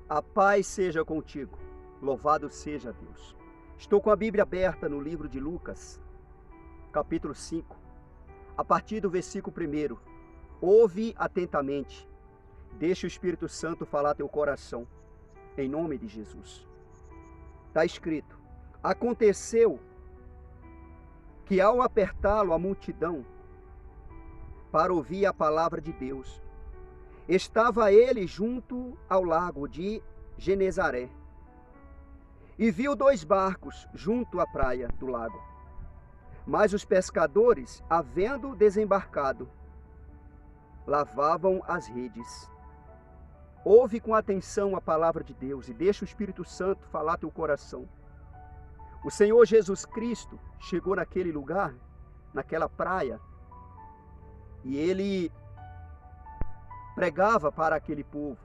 A paz seja contigo. Louvado seja Deus. Estou com a Bíblia aberta no livro de Lucas, capítulo 5, a partir do versículo 1. Ouve atentamente. Deixa o Espírito Santo falar teu coração, em nome de Jesus. Está escrito: aconteceu que ao apertá-lo a multidão para ouvir a palavra de Deus, estava ele junto ao lago de Genezaré e viu 2 barcos junto à praia do lago. Mas os pescadores, havendo desembarcado, lavavam as redes. Ouve com atenção a palavra de Deus e deixa o Espírito Santo falar teu coração. O Senhor Jesus Cristo chegou naquele lugar, naquela praia, e ele pregava para aquele povo.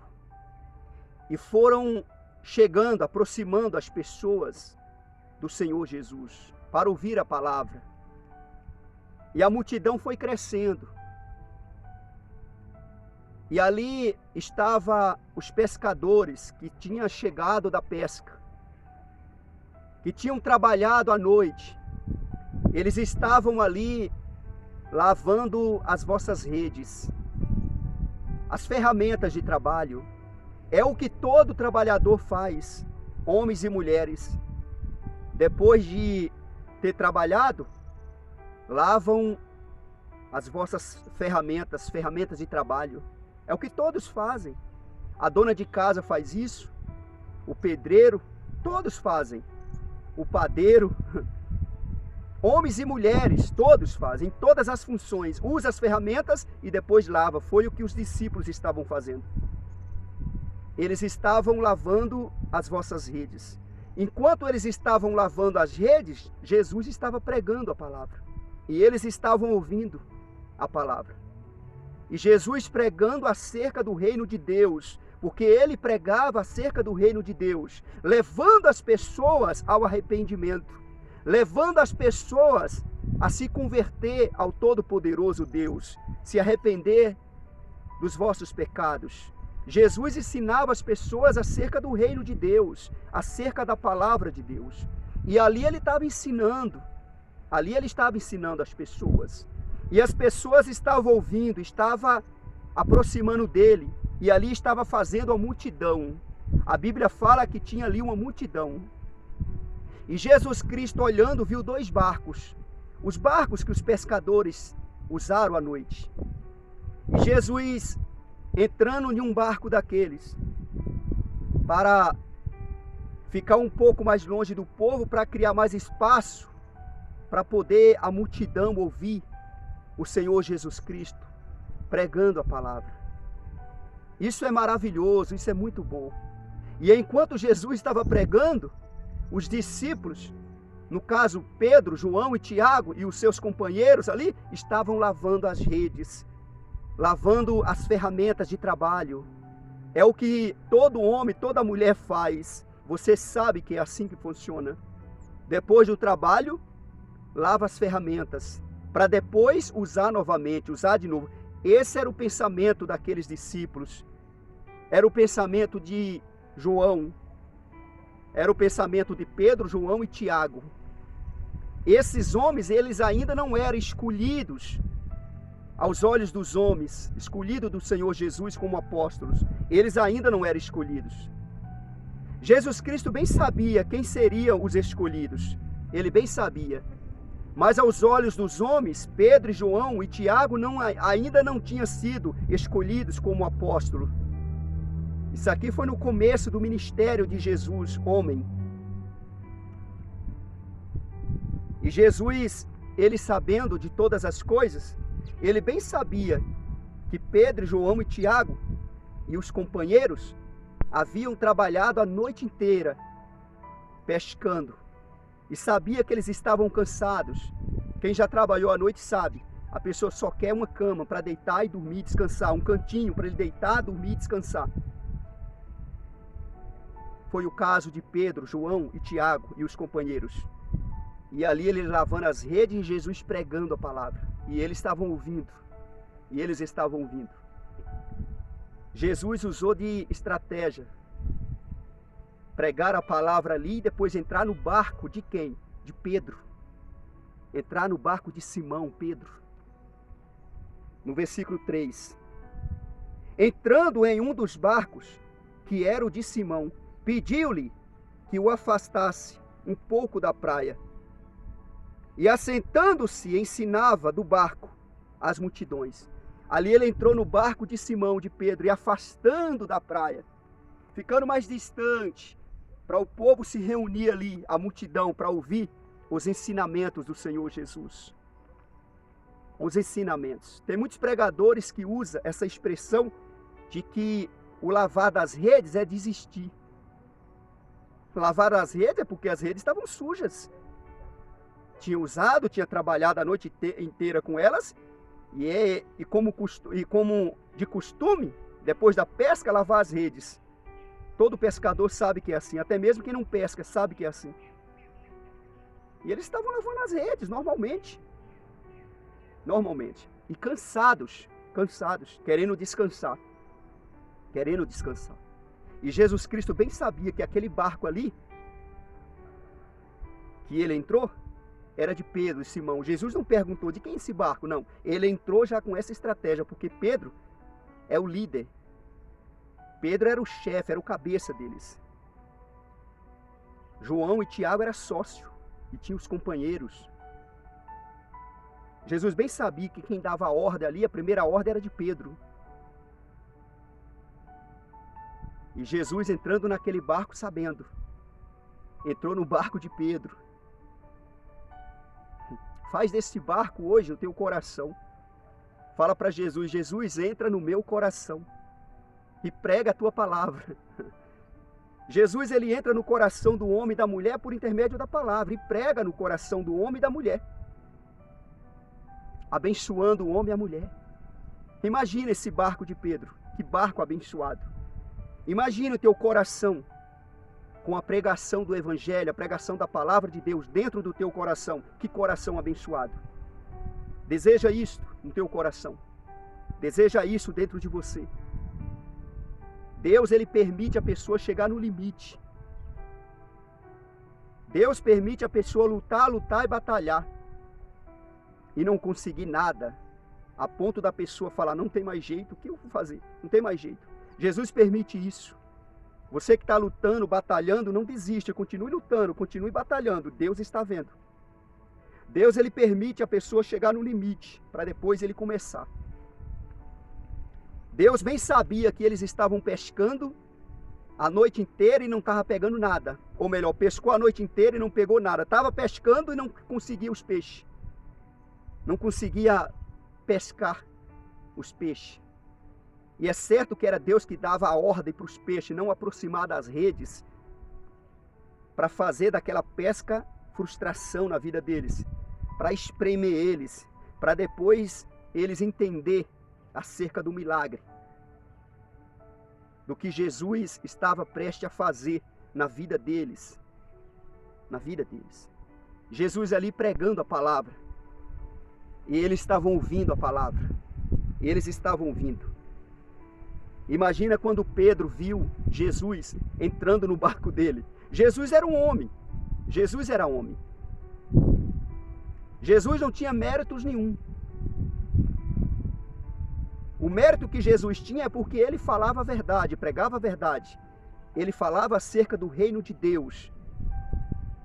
E foram chegando, aproximando as pessoas do Senhor Jesus para ouvir a palavra. E a multidão foi crescendo. E ali estavam os pescadores que tinham chegado da pesca, que tinham trabalhado à noite. Eles estavam ali lavando as vossas redes, as ferramentas de trabalho. É o que todo trabalhador faz, homens e mulheres. Depois de ter trabalhado, lavam as vossas ferramentas de trabalho. É o que todos fazem. A dona de casa faz isso, o pedreiro, todos fazem. O padeiro, homens e mulheres, todos fazem, todas as funções. Usa as ferramentas e depois lava. Foi o que os discípulos estavam fazendo. Eles estavam lavando as vossas redes. Enquanto eles estavam lavando as redes, Jesus estava pregando a palavra. E eles estavam ouvindo a palavra. E Jesus pregando acerca do reino de Deus, porque ele pregava acerca do reino de Deus, levando as pessoas ao arrependimento, levando as pessoas a se converter ao Todo-Poderoso Deus, se arrepender dos vossos pecados. Jesus ensinava as pessoas acerca do reino de Deus, acerca da palavra de Deus. E ali ele estava ensinando as pessoas. E as pessoas estavam ouvindo, estavam aproximando dele. E ali estava fazendo a multidão. A Bíblia fala que tinha ali uma multidão. E Jesus Cristo, olhando, viu 2 barcos. Os barcos que os pescadores usaram à noite. E Jesus, entrando em um barco daqueles, para ficar um pouco mais longe do povo, para criar mais espaço, para poder a multidão ouvir o Senhor Jesus Cristo pregando a palavra. Isso é maravilhoso, isso é muito bom. E enquanto Jesus estava pregando, os discípulos, no caso Pedro, João e Tiago e os seus companheiros ali, estavam lavando as redes, lavando as ferramentas de trabalho. É o que todo homem, toda mulher faz. Você sabe que é assim que funciona. Depois do trabalho, lava as ferramentas, para depois usar novamente, usar de novo. Esse era o pensamento daqueles discípulos. Era o pensamento de João. Era o pensamento de Pedro, João e Tiago. Esses homens, eles ainda não eram escolhidos aos olhos dos homens, escolhidos do Senhor Jesus como apóstolos. Eles ainda não eram escolhidos. Jesus Cristo bem sabia quem seriam os escolhidos. Ele bem sabia. Mas aos olhos dos homens, Pedro, João e Tiago ainda não tinham sido escolhidos como apóstolo. Isso aqui foi no começo do ministério de Jesus, homem. E Jesus, ele sabendo de todas as coisas, ele bem sabia que Pedro, João e Tiago e os companheiros haviam trabalhado a noite inteira pescando. E sabia que eles estavam cansados. Quem já trabalhou à noite sabe. A pessoa só quer uma cama para deitar e dormir e descansar. Um cantinho para ele deitar, dormir e descansar. Foi o caso de Pedro, João e Tiago e os companheiros. E ali eles lavando as redes e Jesus pregando a palavra. E eles estavam ouvindo. E eles estavam ouvindo. Jesus usou de estratégia pregar a palavra ali e depois entrar no barco de quem? De Pedro. Entrar no barco de Simão, Pedro. No versículo 3. Entrando em um dos barcos, que era o de Simão, pediu-lhe que o afastasse um pouco da praia. E assentando-se, ensinava do barco as multidões. Ali ele entrou no barco de Simão, de Pedro, e afastando da praia, ficando mais distante, para o povo se reunir ali, a multidão, para ouvir os ensinamentos do Senhor Jesus. Os ensinamentos. Tem muitos pregadores que usam essa expressão de que o lavar das redes é desistir. Lavar as redes é porque as redes estavam sujas. Tinha usado, tinha trabalhado a noite inteira com elas, e como de costume, depois da pesca, lavar as redes. Todo pescador sabe que é assim, até mesmo quem não pesca sabe que é assim. E eles estavam lavando as redes, normalmente. E cansados, querendo descansar. E Jesus Cristo bem sabia que aquele barco ali, que ele entrou, era de Pedro e Simão. Jesus não perguntou de quem é esse barco, não. Ele entrou já com essa estratégia, porque Pedro é o líder. Pedro era o chefe, era o cabeça deles. João e Tiago eram sócios e tinham os companheiros. Jesus bem sabia que quem dava a ordem ali, a primeira ordem era de Pedro. E Jesus entrando naquele barco sabendo. Entrou no barco de Pedro. Faz desse barco hoje o teu coração. Fala para Jesus, Jesus, entra no meu coração e prega a tua palavra. Jesus, ele entra no coração do homem e da mulher por intermédio da palavra e prega no coração do homem e da mulher, abençoando o homem e a mulher. Imagina esse barco de Pedro, que barco abençoado. Imagina o teu coração com a pregação do Evangelho, a pregação da palavra de Deus dentro do teu coração. Que coração abençoado. Deseja isto no teu coração. Deseja isso dentro de você. Deus, ele permite a pessoa chegar no limite. Deus permite a pessoa lutar e batalhar. E não conseguir nada. A ponto da pessoa falar, não tem mais jeito, o que eu vou fazer? Não tem mais jeito. Jesus permite isso. Você que está lutando, batalhando, não desista, continue lutando, continue batalhando. Deus está vendo. Deus, ele permite a pessoa chegar no limite, para depois ele começar. Deus bem sabia que eles estavam pescando a noite inteira e não estava pegando nada. Ou melhor, pescou a noite inteira e não pegou nada. Estava pescando e não conseguia os peixes. Não conseguia pescar os peixes. E é certo que era Deus que dava a ordem para os peixes não aproximar das redes, para fazer daquela pesca frustração na vida deles, para espremer eles, para depois eles entender acerca do milagre, do que Jesus estava prestes a fazer na vida deles. Jesus ali pregando a palavra, e eles estavam ouvindo a palavra, Imagina quando Pedro viu Jesus entrando no barco dele. Jesus era um homem. Jesus não tinha méritos nenhum. O mérito que Jesus tinha é porque ele falava a verdade, pregava a verdade. Ele falava acerca do reino de Deus.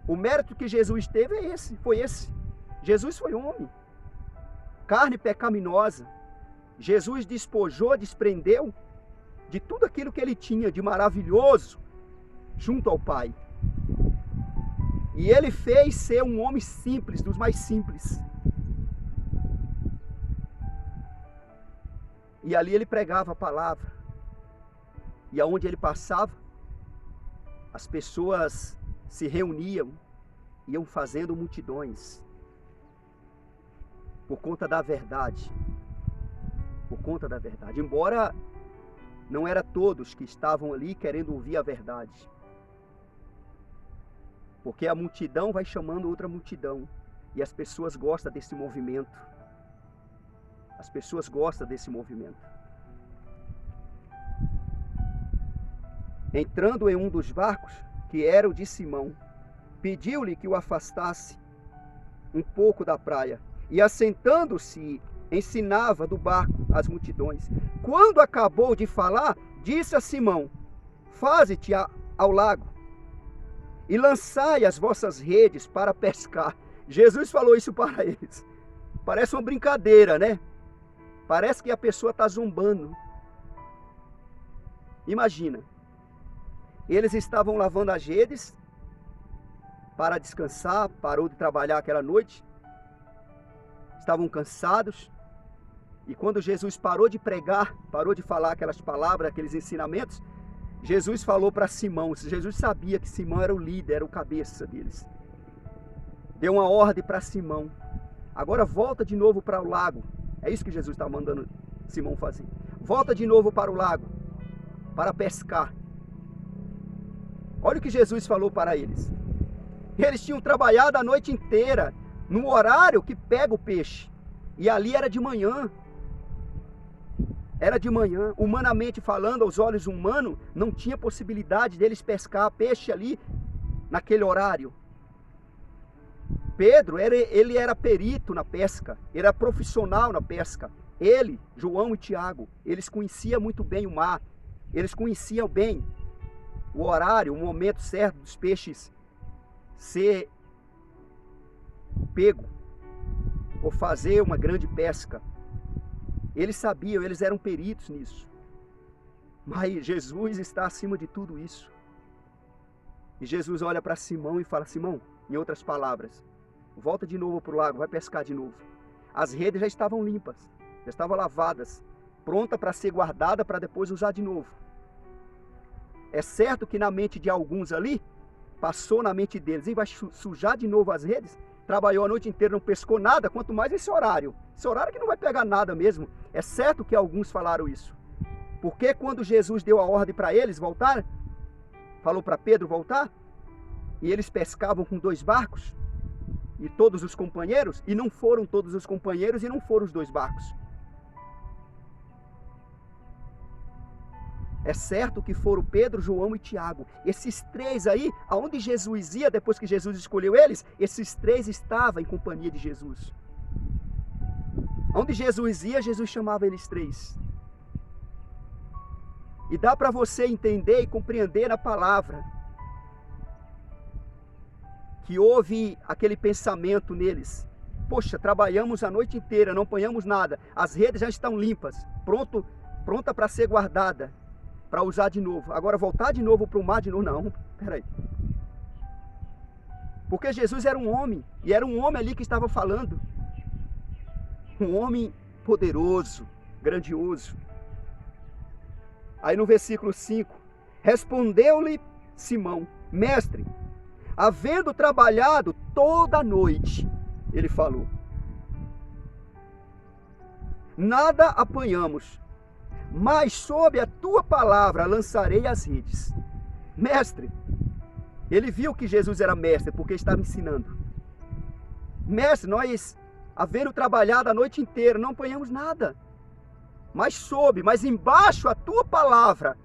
O mérito que Jesus teve foi esse. Jesus foi homem. Carne pecaminosa. Jesus despojou, desprendeu de tudo aquilo que ele tinha de maravilhoso junto ao Pai. E ele fez ser um homem simples, dos mais simples. E ali ele pregava a palavra. E aonde ele passava, as pessoas se reuniam, iam fazendo multidões. Por conta da verdade. Embora não era todos que estavam ali querendo ouvir a verdade. Porque a multidão vai chamando outra multidão. E as pessoas gostam desse movimento. Entrando em um dos barcos, que era o de Simão, pediu-lhe que o afastasse um pouco da praia, e assentando-se, ensinava do barco as multidões. Quando acabou de falar, disse a Simão: faze-te ao lago e lançai as vossas redes para pescar. Jesus falou isso para eles. Parece uma brincadeira, né? Parece que a pessoa está zombando. Imagina, eles estavam lavando as redes para descansar, parou de trabalhar aquela noite, estavam cansados, e quando Jesus parou de pregar, parou de falar aquelas palavras, aqueles ensinamentos, Jesus falou para Simão. Jesus sabia que Simão era o líder, era o cabeça deles. Deu uma ordem para Simão: agora volta de novo para o lago. É isso que Jesus está mandando Simão fazer. Volta de novo para o lago, para pescar. Olha o que Jesus falou para eles. Eles tinham trabalhado a noite inteira, no horário que pega o peixe. E ali era de manhã. Era de manhã. Humanamente falando, aos olhos humanos, não tinha possibilidade deles pescar peixe ali, naquele horário. Pedro, ele era perito na pesca, era profissional na pesca. Ele, João e Tiago, eles conheciam muito bem o mar. Eles conheciam bem o horário, o momento certo dos peixes ser pego ou fazer uma grande pesca. Eles sabiam, eles eram peritos nisso. Mas Jesus está acima de tudo isso. E Jesus olha para Simão e fala: Simão, em outras palavras, volta de novo para o lago, vai pescar de novo. As redes já estavam limpas, já estavam lavadas, pronta para ser guardada para depois usar de novo. É certo que na mente de alguns ali, passou na mente deles: e vai sujar de novo as redes? Trabalhou a noite inteira, não pescou nada, quanto mais esse horário. Esse horário que não vai pegar nada mesmo. É certo que alguns falaram isso. Porque quando Jesus deu a ordem para eles voltar, falou para Pedro voltar, e eles pescavam com 2 barcos, e todos os companheiros, e não foram todos os companheiros, e não foram os 2 barcos. É certo que foram Pedro, João e Tiago. Esses 3 aí, aonde Jesus ia, depois que Jesus escolheu eles, esses 3 estavam em companhia de Jesus. Onde Jesus ia, Jesus chamava eles 3. E dá para você entender e compreender a palavra que houve aquele pensamento neles: poxa, trabalhamos a noite inteira, não apanhamos nada, as redes já estão limpas, pronta para ser guardada, para usar de novo. Agora voltar de novo para o mar de novo? Não, peraí. Porque Jesus era um homem, e era um homem ali que estava falando. Um homem poderoso, grandioso. Aí no versículo 5, respondeu-lhe Simão: mestre, havendo trabalhado toda a noite, ele falou, nada apanhamos, mas sob a tua palavra lançarei as redes. Mestre, ele viu que Jesus era mestre, porque estava ensinando. Mestre, nós, havendo trabalhado a noite inteira, não apanhamos nada, mas embaixo a tua palavra,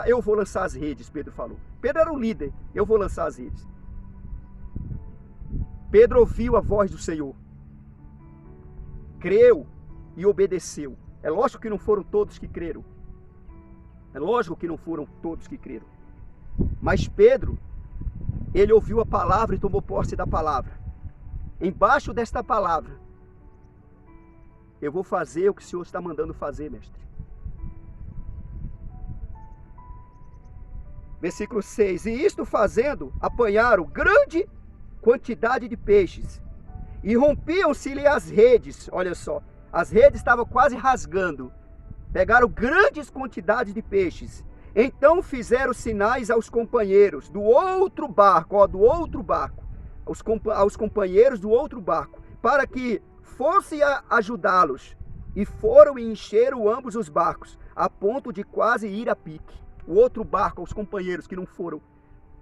eu vou lançar as redes, Pedro falou. Pedro era o líder, eu vou lançar as redes. Pedro ouviu a voz do Senhor, creu e obedeceu. É lógico que não foram todos que creram. É lógico que não foram todos que creram. Mas Pedro, ele ouviu a palavra e tomou posse da palavra. Embaixo desta palavra, eu vou fazer o que o Senhor está mandando fazer, mestre. Versículo 6. E isto fazendo, apanharam grande quantidade de peixes, e rompiam-se-lhe as redes. Olha só, as redes estavam quase rasgando. Pegaram grandes quantidades de peixes. Então fizeram sinais aos companheiros do outro barco, aos companheiros do outro barco, para que fosse ajudá-los. E foram e encheram ambos os barcos, a ponto de quase ir a pique. O outro barco, os companheiros que não foram.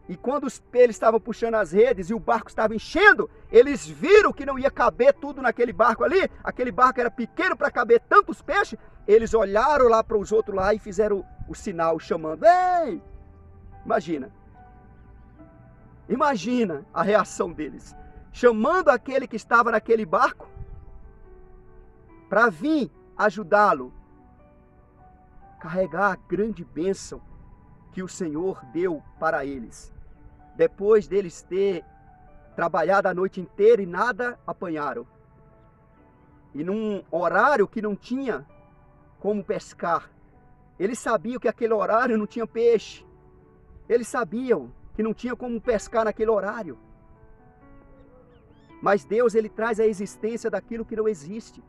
E quando eles estavam puxando as redes e o barco estava enchendo, eles viram que não ia caber tudo naquele barco ali. Aquele barco era pequeno para caber tantos peixes. Eles olharam lá para os outros lá e fizeram o sinal chamando. Ei! Imagina, Imagina a reação deles. Chamando aquele que estava naquele barco para vir ajudá-lo, carregar a grande bênção que o Senhor deu para eles. Depois deles ter trabalhado a noite inteira e nada apanharam. E num horário que não tinha como pescar. Eles sabiam que aquele horário não tinha peixe. Eles sabiam que não tinha como pescar naquele horário. Mas Deus, ele traz a existência daquilo que não existe.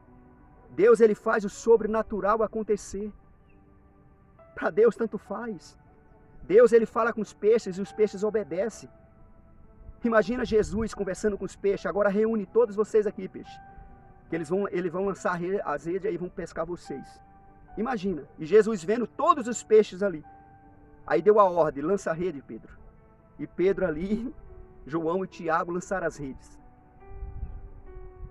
Deus, ele faz o sobrenatural acontecer. Para Deus tanto faz. Deus, ele fala com os peixes e os peixes obedecem. Imagina Jesus conversando com os peixes. Agora reúne todos vocês aqui, peixe. Que eles vão lançar as redes e aí vão pescar vocês. Imagina. E Jesus vendo todos os peixes ali. Aí deu a ordem, lança a rede, Pedro. E Pedro ali, João e Tiago lançaram as redes.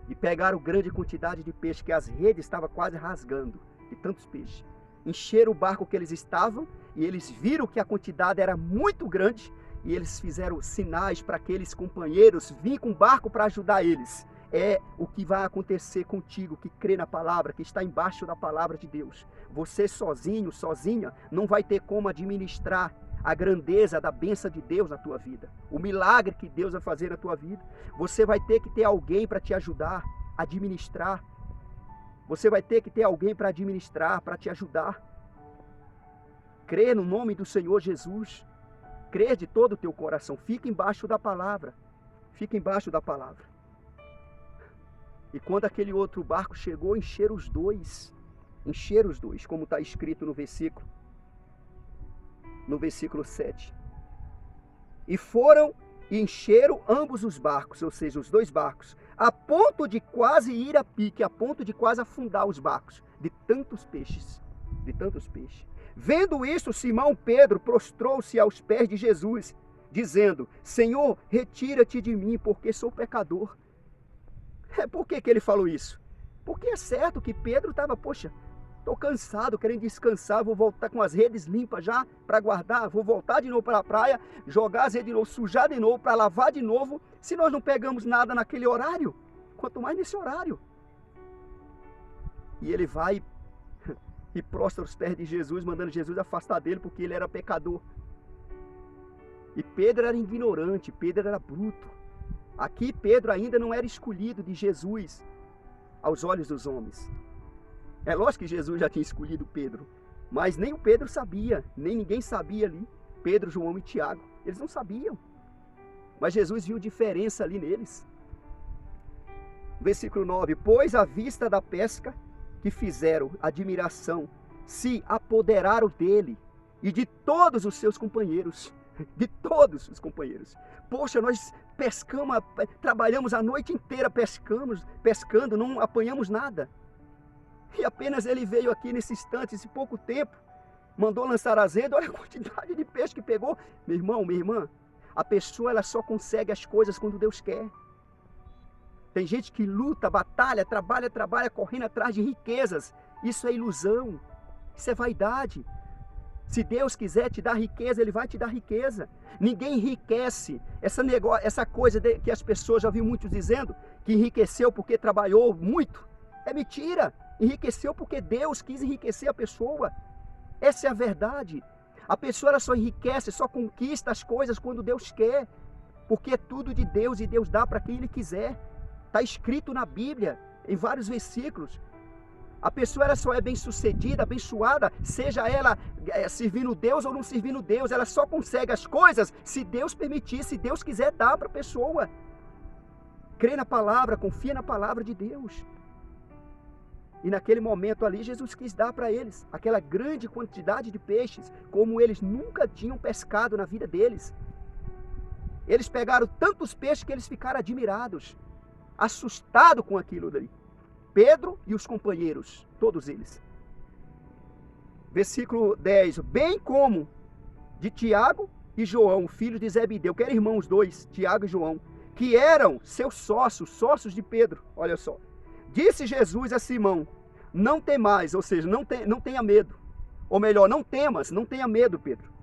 E pegaram grande quantidade de peixe, que as redes estavam quase rasgando, de tantos peixes. Encheram o barco que eles estavam, e eles viram que a quantidade era muito grande, e eles fizeram sinais para aqueles companheiros vir com o barco para ajudar eles. É o que vai acontecer contigo, que crê na palavra, que está embaixo da palavra de Deus. Você sozinho, sozinha, não vai ter como administrar a grandeza da bênção de Deus na tua vida. O milagre que Deus vai fazer na tua vida. Você vai ter que ter alguém para te ajudar a administrar. Você vai ter que ter alguém para administrar, para te ajudar. Crê no nome do Senhor Jesus. Crê de todo o teu coração. Fica embaixo da palavra. Fica embaixo da palavra. E quando aquele outro barco chegou, encheram os dois. Encheram os dois, como está escrito no versículo 7. E foram e encheram ambos os barcos, ou seja, os dois barcos, a ponto de quase ir a pique, a ponto de quase afundar os barcos, de tantos peixes, de tantos peixes. Vendo isso, Simão Pedro prostrou-se aos pés de Jesus, dizendo: Senhor, retira-te de mim, porque sou pecador. Por que ele falou isso? Porque é certo que Pedro estava, estou cansado, querendo descansar, vou voltar com as redes limpas já para guardar, vou voltar de novo para a praia, jogar as redes de novo, sujar de novo, para lavar de novo, se nós não pegamos nada naquele horário, quanto mais nesse horário. E ele vai e prostra os pés de Jesus, mandando Jesus afastar dele, porque ele era pecador. E Pedro era ignorante, Pedro era bruto. Aqui Pedro ainda não era escolhido de Jesus aos olhos dos homens. É lógico que Jesus já tinha escolhido Pedro, mas nem o Pedro sabia, nem ninguém sabia ali. Pedro, João e Tiago, eles não sabiam. Mas Jesus viu diferença ali neles. Versículo 9: Pois à vista da pesca que fizeram, admiração, se apoderaram dele e de todos os seus companheiros. De todos os companheiros. Nós pescamos, trabalhamos a noite inteira pescando, não apanhamos nada. E apenas ele veio aqui nesse instante, esse pouco tempo, mandou lançar as redes. Olha a quantidade de peixe que pegou. Meu irmão, minha irmã, a pessoa ela só consegue as coisas quando Deus quer. Tem gente que luta, batalha, trabalha, correndo atrás de riquezas. Isso é ilusão, isso é vaidade. Se Deus quiser te dar riqueza, Ele vai te dar riqueza. Ninguém enriquece. Essa coisa que as pessoas já viu muitos dizendo, que enriqueceu porque trabalhou muito, é mentira. Enriqueceu porque Deus quis enriquecer a pessoa. Essa é a verdade. A pessoa ela só enriquece, só conquista as coisas quando Deus quer. Porque é tudo de Deus e Deus dá para quem Ele quiser. Está escrito na Bíblia, em vários versículos. A pessoa ela só é bem-sucedida, abençoada, seja ela servindo Deus ou não servindo Deus. Ela só consegue as coisas se Deus permitir, se Deus quiser dar para a pessoa. Crê na palavra, confia na palavra de Deus. E naquele momento ali, Jesus quis dar para eles aquela grande quantidade de peixes, como eles nunca tinham pescado na vida deles. Eles pegaram tantos peixes que eles ficaram admirados, assustados com aquilo dali. Pedro e os companheiros, todos eles. Versículo 10. Bem como de Tiago e João, filhos de Zebedeu, que eram irmãos dois, Tiago e João, que eram seus sócios de Pedro. Olha só. Disse Jesus a Simão: não temais, ou seja, não tenha medo. Ou melhor, não temas, não tenha medo, Pedro.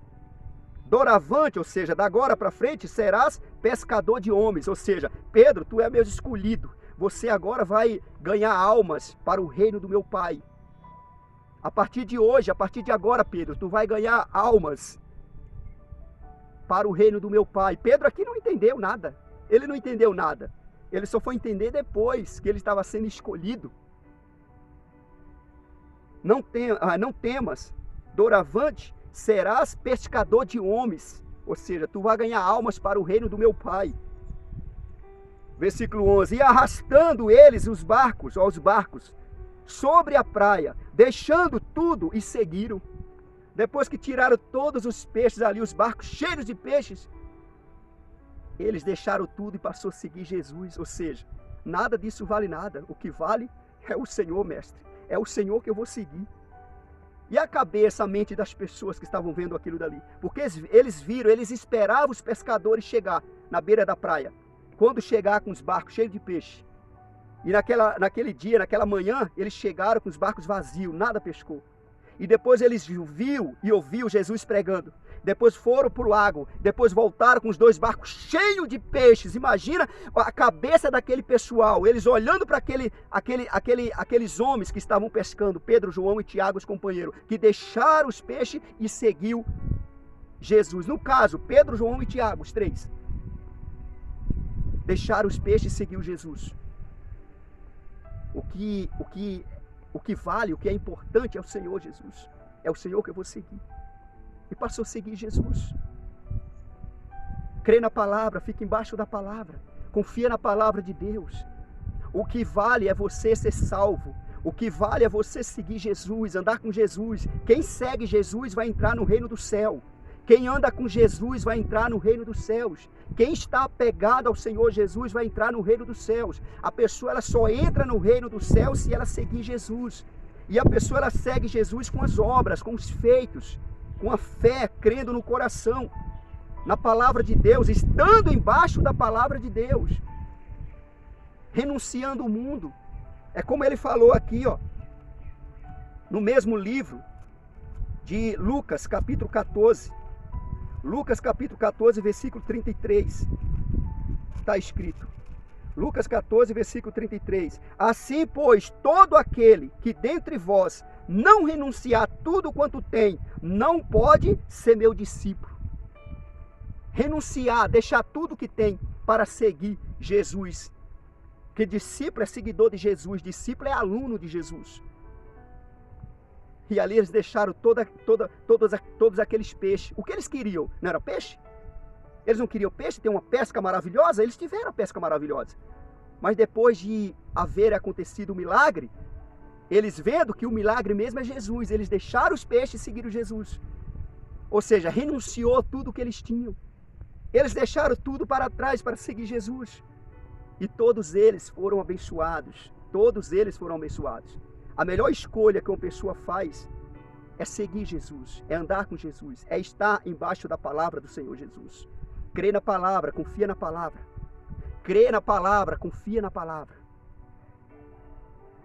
Doravante, ou seja, da agora para frente, serás pescador de homens. Ou seja, Pedro, tu é meu escolhido. Você agora vai ganhar almas para o reino do meu Pai. A partir de hoje, a partir de agora, Pedro, tu vai ganhar almas para o reino do meu Pai. Pedro aqui não entendeu nada. Ele não entendeu nada. Ele só foi entender depois que ele estava sendo escolhido. Não temas, doravante, serás pescador de homens. Ou seja, tu vai ganhar almas para o reino do meu Pai. Versículo 11. E arrastando eles os barcos sobre a praia, deixando tudo, e seguiram. Depois que tiraram todos os peixes ali, os barcos cheios de peixes, eles deixaram tudo e passou a seguir Jesus. Ou seja, nada disso vale nada. O que vale é o Senhor, mestre. É o Senhor que eu vou seguir. E a cabeça, a mente das pessoas que estavam vendo aquilo dali? Porque eles viram, eles esperavam os pescadores chegar na beira da praia. Quando chegar com os barcos cheios de peixe. E naquele dia, naquela manhã, eles chegaram com os barcos vazios, nada pescou. E depois eles viu e ouviu Jesus pregando. Depois foram para o lago, depois voltaram com os 2 barcos cheios de peixes. Imagina a cabeça daquele pessoal, eles olhando para aqueles homens que estavam pescando, Pedro, João e Tiago, os companheiros, que deixaram os peixes e seguiu Jesus. No caso, Pedro, João e Tiago, os 3. Deixaram os peixes e seguiu Jesus. O que vale, o que é importante é o Senhor Jesus. É o Senhor que eu vou seguir. E passou a seguir Jesus. Crê na palavra, fica embaixo da palavra. Confia na palavra de Deus. O que vale é você ser salvo. O que vale é você seguir Jesus, andar com Jesus. Quem segue Jesus vai entrar no reino do céu. Quem anda com Jesus vai entrar no reino dos céus. Quem está apegado ao Senhor Jesus vai entrar no reino dos céus. A pessoa ela só entra no reino dos céus se ela seguir Jesus. E a pessoa ela segue Jesus com as obras, com os feitos, com a fé, crendo no coração, na palavra de Deus, estando embaixo da palavra de Deus, renunciando o mundo. É como ele falou aqui, ó, no mesmo livro de Lucas, capítulo 14. Lucas capítulo 14, versículo 33, está escrito. Lucas 14, versículo 33. Assim, pois, todo aquele que dentre vós não renunciar tudo quanto tem, não pode ser meu discípulo. Renunciar, deixar tudo que tem para seguir Jesus. Porque discípulo é seguidor de Jesus, discípulo é aluno de Jesus. E ali eles deixaram todos aqueles peixes. O que eles queriam? Não era peixe? Eles não queriam peixe, ter uma pesca maravilhosa? Eles tiveram a pesca maravilhosa. Mas depois de haver acontecido o milagre, eles vendo que o milagre mesmo é Jesus, eles deixaram os peixes e seguiram Jesus. Ou seja, renunciou tudo o que eles tinham. Eles deixaram tudo para trás para seguir Jesus. E todos eles foram abençoados. Todos eles foram abençoados. A melhor escolha que uma pessoa faz é seguir Jesus, é andar com Jesus, é estar embaixo da palavra do Senhor Jesus. Crê na palavra, confia na palavra. Crê na palavra, confia na palavra.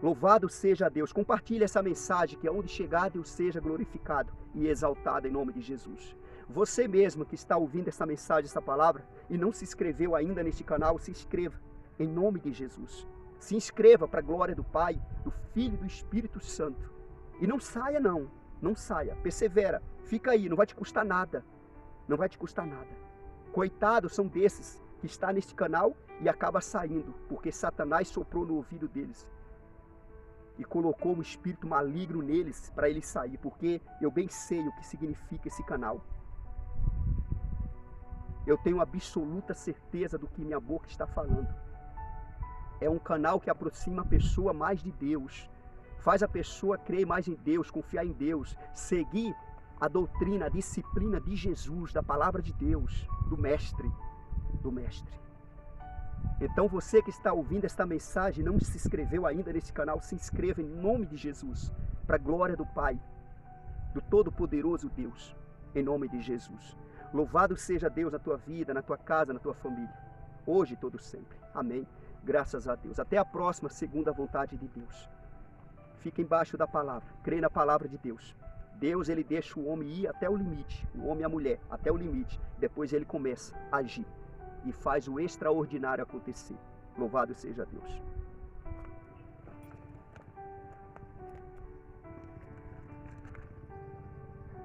Louvado seja Deus. Compartilhe essa mensagem, que aonde chegar Deus seja glorificado e exaltado em nome de Jesus. Você mesmo que está ouvindo essa mensagem, essa palavra, e não se inscreveu ainda neste canal, se inscreva em nome de Jesus. Se inscreva para a glória do Pai, do Filho e do Espírito Santo. E não saia não, não saia, persevera, fica aí, não vai te custar nada. Não vai te custar nada. Coitados são desses que está neste canal e acaba saindo, porque Satanás soprou no ouvido deles. E colocou um espírito maligno neles para eles sair, porque eu bem sei o que significa esse canal. Eu tenho absoluta certeza do que minha boca está falando. É um canal que aproxima a pessoa mais de Deus. Faz a pessoa crer mais em Deus, confiar em Deus, seguir a doutrina, a disciplina de Jesus, da palavra de Deus, do Mestre. Então você que está ouvindo esta mensagem, não se inscreveu ainda nesse canal, se inscreva em nome de Jesus, para a glória do Pai, do Todo-Poderoso Deus, em nome de Jesus. Louvado seja Deus na tua vida, na tua casa, na tua família, hoje e todo sempre. Amém. Graças a Deus. Até a próxima, segundo a vontade de Deus. Fique embaixo da palavra. Creia na palavra de Deus. Deus, ele deixa o homem ir até o limite, o homem e a mulher, até o limite. Depois ele começa a agir e faz o extraordinário acontecer. Louvado seja Deus.